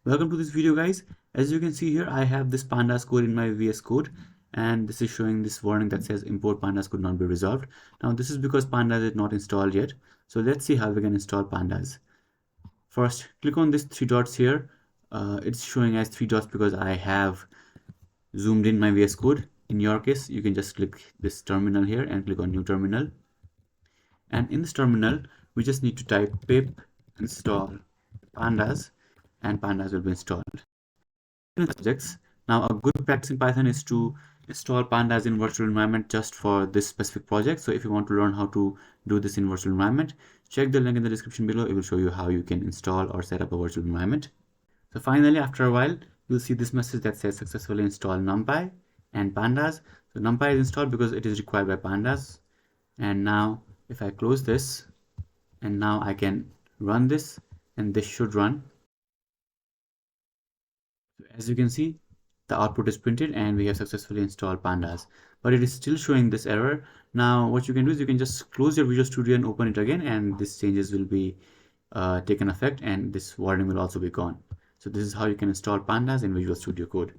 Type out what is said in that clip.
Welcome to this video, guys. As you can see here, I have this Pandas code in my VS Code, and this is showing this warning that says import Pandas could not be resolved. Now this is because Pandas is not installed yet. So let's see how we can install Pandas. First, click on these three dots here. It's showing as three dots because I have zoomed in my VS Code. In your case, you can just click this terminal here and click on new terminal. And in this terminal, we just need to type pip install pandas, and pandas will be installed. Projects. Now, a good practice in Python is to install pandas in virtual environment just for this specific project. So if you want to learn how to do this in virtual environment, check the link in the description below. It will show you how you can install or set up a virtual environment. So finally, after a while, you'll see this message that says successfully install NumPy and pandas. So NumPy is installed because it is required by pandas. And now if I close this, and now I can run this, and this should run. So as you can see, the output is printed and we have successfully installed pandas, but it is still showing this error. Now what you can do is you can just close your Visual Studio and open it again, and these changes will be taken effect, and this warning will also be gone. So this is how you can install pandas in Visual Studio Code.